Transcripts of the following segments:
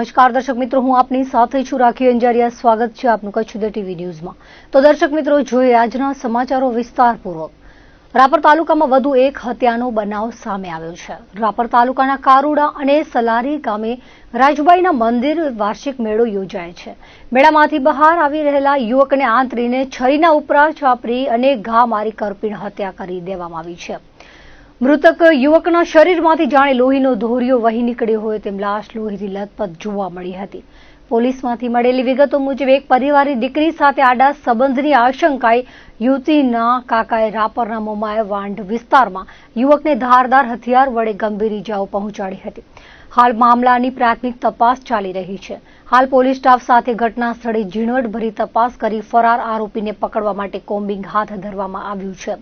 નમસ્કાર દર્શક મિત્રો, હું આપની સાથે છું રાખી અંજારિયા। સ્વાગત છે આપનું કચ્છ ઉદય ટીવી ન્યૂઝમાં। તો દર્શક મિત્રો, જોઈએ આજના સમાચારો વિસ્તારપૂર્વક। રાપર તાલુકામાં વધુ એક હત્યાનો બનાવ સામે આવ્યો છે। રાપર તાલુકાના કારુડા અને સલારી ગામે રાજુબાઈના મંદિર વાર્ષિક મેળો યોજાય છે। મેળામાંથી બહાર આવી રહેલા યુવકને આંતરીને છરીના ઉપરા ચાપરી અને ઘા મારી કરપીણ હત્યા કરી દેવામાં આવી છે। મૃતક યુવકના શરીરમાંથી જાણે લોહીનો ધોરિયો વહી નીકળ્યો હોય તેમ લાશ લોહીથી લથપથ જોવા મળી હતી। પોલીસમાંથી મળેલી વિગતો મુજબ એક પરિવારની દીકરી સાથે આડા સંબંધની આશંકાએ યુવતીના કાકાએ રાપરના મોમાય વાંઢ વિસ્તારમાં યુવકને ધારદાર હથિયાર વડે ગંભીર ઇજાઓ પહોંચાડી હતી। હાલ મામલાની પ્રાથમિક તપાસ ચાલી રહી છે। હાલ પોલીસ સ્ટાફ સાથે ઘટના સ્થળે ઝીણવટભરી તપાસ કરી ફરાર આરોપીને પકડવા માટે કોમ્બિંગ હાથ ધરવામાં આવ્યું છે।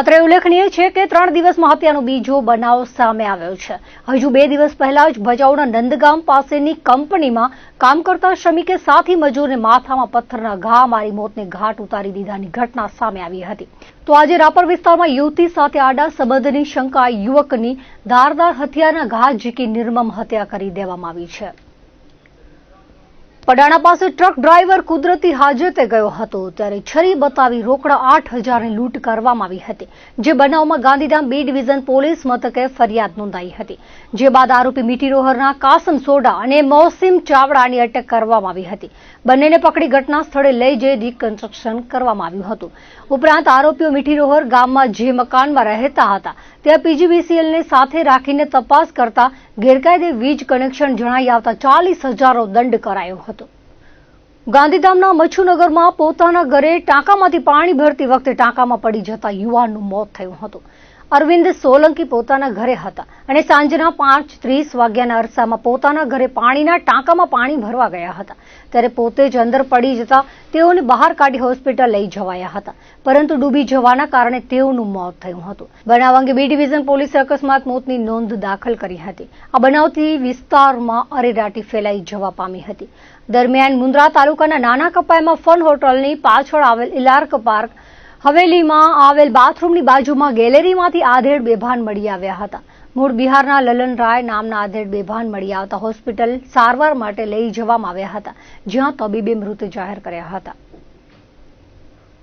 અત્રે ઉલ્લેખનીય છે કે 3 દિવસમાં હત્યાનો બીજો બનાવ સામે આવ્યો છે। હજુ 2 દિવસ પહેલા જ ભચાઉના નંદગામ પાસેની કંપનીમાં કામ કરતા શ્રમિકે સાથી મજૂરને માથામાં પથ્થરના ઘા મારી મોતને ઘાટ ઉતારી દીધાની ઘટના સામે આવી હતી। તો આજે રાપર વિસ્તારમાં યુવતી સાથે આડા સંબંધની શંકા યુવકની ધારદાર હથિયારના ઘા ઝીકી નિર્મમ હત્યા કરી દેવામાં આવી છે। પડાણા પાસે ટ્રક ડ્રાઈવર કુદરતી હાજતે ગયો હતો ત્યારે છરી બતાવી રોકડા 8,000ની લૂંટ કરવામાં આવી હતી। જે બનાવમાં ગાંધીધામ બી ડિવિઝન પોલીસ મથકે ફરિયાદ નોંધાઈ હતી। જે બાદ આરોપી મીઠીરોહરના કાસમ સોડા અને મોસીમ ચાવડાની અટક કરવામાં આવી હતી। બંનેને પકડી ઘટના સ્થળે લઈ જઈ રિકન્સ્ટ્રક્શન કરવામાં આવ્યું હતું। ઉપરાંત આરોપીઓ મીઠીરોહર ગામમાં જે મકાનમાં રહેતા હતા ત્યાં પીજીવીસીએલને સાથે રાખીને તપાસ કરતા ગેરકાયદે વીજ કનેક્શન જણાઈ આવતા 40,000નો દંડ કરાયો હતો। ગાંધીધામના મચ્છુનગરમાં પોતાના ઘરે ટાંકામાંથી પાણી ભરતી વખતે ટાંકામાં પડી જતા યુવાનનું મોત થયું હતું। અરવિંદ સોલંકી પોતાના ઘરે હતા અને સાંજના 5:30 વાગ્યાના અરસામાં પોતાના ઘરે પાણીના ટાંકામાં પાણી ભરવા ગયા હતા ત્યારે પોતે જ અંદર પડી જતા તેઓને બહાર કાઢી હોસ્પિટલ લઈ જવાયા હતા, પરંતુ ડૂબી જવાના કારણે તેઓનું મોત થયું હતું। બનાવ અંગે બી ડિવિઝન પોલીસે અકસ્માત મોતની નોંધ દાખલ કરી હતી। આ બનાવથી વિસ્તારમાં અરેરાટી ફેલાઈ જવા પામી હતી। દરમિયાન મુન્દ્રા તાલુકાના નાના કપાયમાં ફન હોટલની પાછળ આવેલ ઇલાર્ક પાર્ક હવેલીમાં આવેલ બાથરૂમની બાજુમાં ગેલેરીમાંથી આધેડ બેભાન મળી આવ્યા હતા। મૂળ બિહારના લલન રાય નામના આધેડ બેભાન મળી આવતા હોસ્પિટલ સારવાર માટે લઈ જવામાં આવ્યા હતા, જ્યાં તબીબે મૃત જાહેર કર્યા હતા।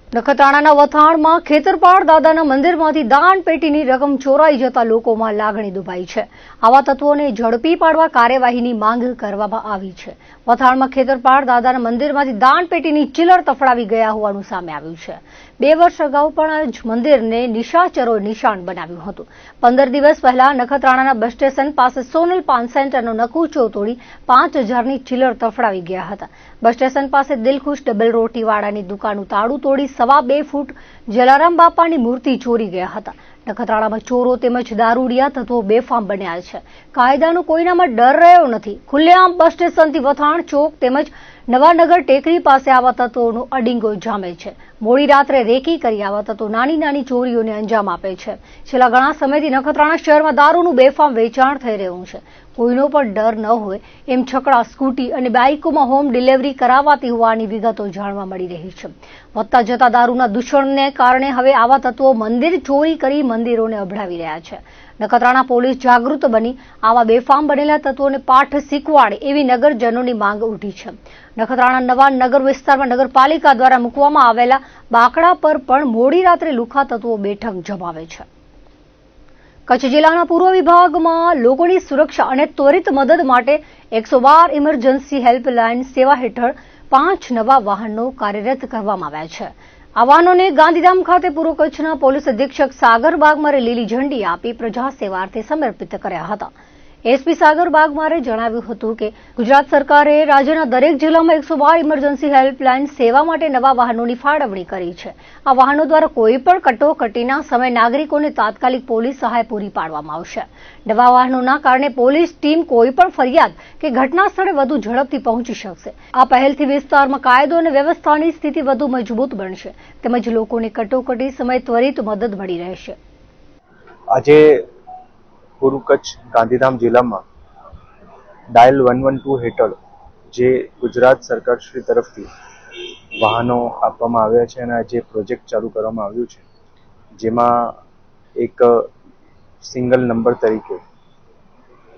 નખત્રાણાના વથાણમાં ખેતરપાળ દાદાના મંદિરમાંથી દાન પેટીની રકમ ચોરાઈ જતા લોકોમાં લાગણી દુભાઈ છે। આવા તત્વોને ઝડપી પાડવા કાર્યવાહીની માંગ કરવામાં આવી છે। વથાણમાં ખેતરપાળ દાદાના મંદિરમાંથી દાન પેટીની ચિલર તફડાવી ગયા હોવાનું સામે આવ્યું છે। 2 વર્ષ અગાઉ પણ જ મંદિરને નિશાચરોએ નિશાન બનાવ્યું હતું। 15 દિવસ પહેલા નખત્રાણાના બસ સ્ટેશન પાસે સોનલ પાન સેન્ટરનો નકુચો તોડી 5,000ની ચિલર તફડાવી ગયા હતા। બસ સ્ટેશન પાસે દિલખુશ ડબલ રોટીવાળાની દુકાનનું તાળું તોડી 2.5 ફૂટ જલારામ બાપાની મૂર્તિ ચોરી ગયા હતા। નખત્રાણામાં ચોરો તેમજ દારૂડિયા તત્વો બેફામ બન્યા છે। કાયદાનો કોઈનામાં ડર રહ્યો નથી। ખુલ્લેઆમ બસ સ્ટેશનથી વથાણ ચોક તેમજ નવાનગર ટેકરી પાસે આવા તત્વોનો અડિંગો જામે છે। મોડી રાત્રે રેકી કરી આવા તત્વો નાની નાની ચોરીઓને અંજામ આપે છે। છેલ્લા ઘણા સમયથી નખત્રાણા શહેરમાં દારૂનું બેફામ વેચાણ થઈ રહ્યું છે। કોઈનો પણ ડર ન હોય એમ છકડા, સ્કૂટી અને બાઇકોમાં હોમ ડિલિવરી કરાવાતી હોવાની વિગતો જાણવા મળી રહી છે। વધતા જતા દારૂના દૂષણને કારણે હવે આવા તત્વો મંદિર ચોરી કરી મંદિરોને અભડાવી રહ્યા છે। નખત્રાણા પોલીસ જાગૃત બની આવા બેફામ બનેલા તત્વોને પાઠ શીખવાડે એવી નગરજનોની માંગ ઉઠી છે। નખત્રાણા નવા નગર વિસ્તારમાં નગરપાલિકા દ્વારા મૂકવામાં આવેલા બાકડા પર પણ મોડી રાત્રે લુખા તત્વો બેઠક જમાવે છે। કચ્છ જિલ્લાના પૂર્વ વિભાગમાં લોકોની સુરક્ષા અને ત્વરિત મદદ માટે 112 ઇમરજન્સી હેલ્પલાઇન સેવા હેઠળ 5 નવા વાહનો કાર્યરત કરવામાં આવ્યા છે। આ વાહનોને ગાંધીધામ ખાતે પૂર્વ કચ્છના પોલીસ અધિક્ષક સાગર બાગમારે લીલી ઝંડી આપી પ્રજા સેવાર્થે સમર્પિત કર્યા હતા। એસપી સાગર બાગમારે જણાવ્યું હતું કે ગુજરાત સરકારે રાજ્યના દરેક જિલ્લામાં 112 ઇમરજન્સી હેલ્પલાઇન સેવા માટે નવા વાહનોની ફાળવણી કરી છે। આ વાહનો દ્વારા કોઈ પણ કટોકટીના સમયે નાગરિકોને તાત્કાલિક પોલીસ સહાય પૂરી પાડવામાં આવશે। નવા વાહનોના કારણે પોલીસ ટીમ કોઈ પણ ફરિયાદ કે ઘટના સ્થળે વધુ ઝડપથી પહોંચી શકશે। આ પહેલથી વિસ્તારમાં કાયદો અને વ્યવસ્થાની સ્થિતિ વધુ મજબૂત બનશે તેમજ લોકોને કટોકટી સમયે ત્વરિત મદદ મળી રહેશે। આજે પૂર્વ કચ્છ ગાંધીધામ જિલ્લામાં ડાયલ 112 હેઠળ જે ગુજરાત સરકાર શ્રી તરફથી વાહનો આપવામાં આવ્યા છે અને જે પ્રોજેક્ટ ચાલુ કરવામાં આવ્યું છે, જેમાં એક સિંગલ નંબર તરીકે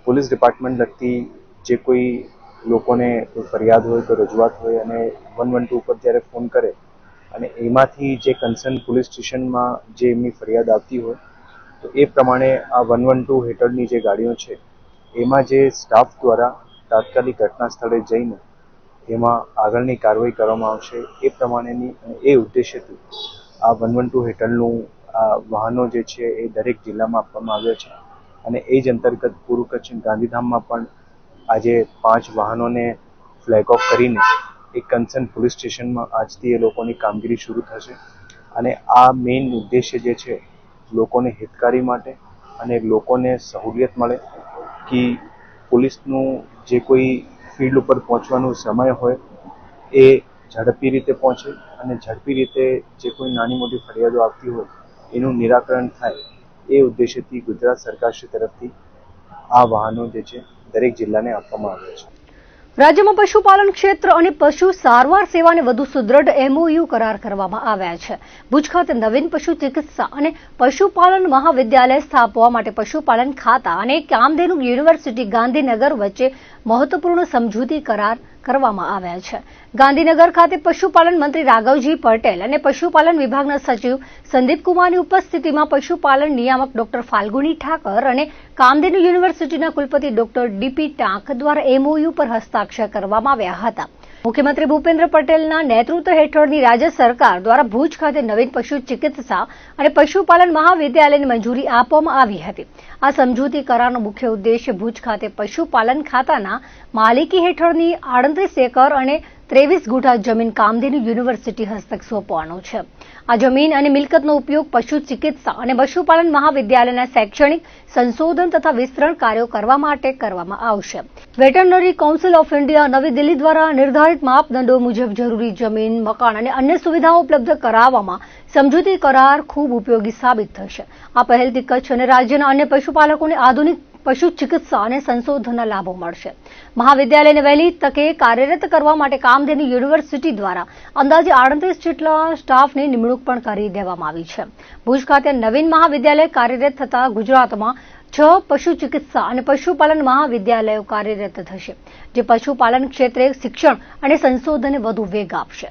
પોલીસ ડિપાર્ટમેન્ટ લગતી જે કોઈ લોકોને કોઈ ફરિયાદ હોય તો રજૂઆત હોય અને 112 ઉપર જ્યારે ફોન કરે અને એમાંથી જે કન્સર્ન પોલીસ સ્ટેશનમાં જે એમની ફરિયાદ આવતી હોય તો એ પ્રમાણે આ 112 હેઠળની જે ગાડીઓ છે એમાં જે સ્ટાફ દ્વારા તાત્કાલિક ઘટના સ્થળે જઈને એમાં આગળની કાર્યવાહી કરવામાં આવશે એ પ્રમાણેની અને એ ઉદ્દેશ્યથી આ 112 હેઠળનું આ વાહનો જે છે એ દરેક જિલ્લામાં આપવામાં આવ્યા છે અને એ જ અંતર્ગત પૂર્વ કચ્છ ગાંધીધામમાં પણ આજે 5 વાહનોને ફ્લેગ ઓફ કરીને એક કન્સર્ન પોલીસ સ્ટેશનમાં આજથી એ લોકોની કામગીરી શરૂ થશે અને આ મેઇન ઉદ્દેશ્ય જે છે લોકોને હિતકારી માટે અને લોકોને સહુલિયત મળે કે પોલીસનું જે કોઈ ફિલ્ડ ઉપર પહોંચવાનો સમય હોય એ ઝડપી રીતે પહોંચે અને ઝડપી રીતે જે કોઈ નાની મોટી ફરિયાદો આવતી હોય એનું નિરાકરણ થાય એ ઉદ્દેશ્યથી ગુજરાત સરકારશ્રી તરફથી આ વાહનો જે છે દરેક જિલ્લાને આપવામાં આવ્યા છે. રાજ્યમાં પશુપાલન ક્ષેત્ર અને પશુ સારવાર સેવાને વધુ સુદૃઢ MOU કરાર કરવામાં આવ્યા છે. ભુજ ખાતે નવીન પશુ ચિકિત્સા અને પશુપાલન મહાવિદ્યાલય સ્થાપવા માટે પશુપાલન ખાતા અને કામધેનુ યુનિવર્સિટી ગાંધીનગર વચ્ચે મહત્વપૂર્ણ સમજૂતી કરાર કરવામાં આવ્યા છે. ગાંધીનગર ખાતે પશુપાલન મંત્રી રાઘવજી પટેલ અને પશુપાલન વિભાગના સચિવ સંદીપકુમારની ઉપસ્થિતિમાં પશુપાલન નિયામક ડોક્ટર ફાલ્ગુની ઠાકર અને કામધેનુ યુનિવર્સિટીના કુલપતિ ડોક્ટર DP ટાંક દ્વારા MOU પર હસ્તાક્ષર કરવામાં આવ્યા હતા. મુખ્યમંત્રી ભૂપેન્દ્ર પટેલના નેતૃત્વ હેઠળની રાજ્ય સરકાર દ્વારા ભુજ ખાતે નવીન પશુ ચિકિત્સા અને પશુપાલન મહાવિદ્યાલયની મંજૂરી આપવામાં આવી હતી. આ સમજૂતી કરારનો મુખ્ય ઉદ્દેશ્ય ભુજ ખાતે પશુપાલન ખાતાના માલિકી હેઠળની 38 એકર અને 23 ગુઠા જમીન કામધેનુ યુનિવર્સિટી હસ્તક સોંપવાનો છે. આ જમીન અને મિલકતનો ઉપયોગ પશુ ચિકિત્સા અને પશુપાલન મહાવિદ્યાલયના શૈક્ષણિક સંશોધન તથા વિસ્તરણ કાર્યો કરવા માટે કરવામાં આવશે. વેટરનરી કાઉન્સિલ ઓફ ઇન્ડિયા નવી દિલ્હી દ્વારા નિર્ધારિત માપદંડો મુજબ જરૂરી જમીન, મકાન અને અન્ય સુવિધાઓ ઉપલબ્ધ કરાવવામાં સમજૂતી કરાર ખૂબ ઉપયોગી સાબિત થશે. આ પહેલથી કચ્છ અને રાજ્યના અન્ય પશુપાલકોને આધુનિક પશુ ચિકિત્સા અને સંશોધનના લાભો મળશે. મહાવિદ્યાલયને વહેલી તકે કાર્યરત કરવા માટે કામધેનુ યુનિવર્સિટી દ્વારા અંદાજે 38 જેટલા સ્ટાફની નિમણૂક પણ કરી દેવામાં આવી છે. ભુજ ખાતે નવીન મહાવિદ્યાલય કાર્યરત થતા ગુજરાતમાં 6 પશુ ચિકિત્સા અને પશુપાલન મહાવિદ્યાલયો કાર્યરત થશે, જે પશુપાલન ક્ષેત્રે શિક્ષણ અને સંશોધનને વધુ વેગ આપશે.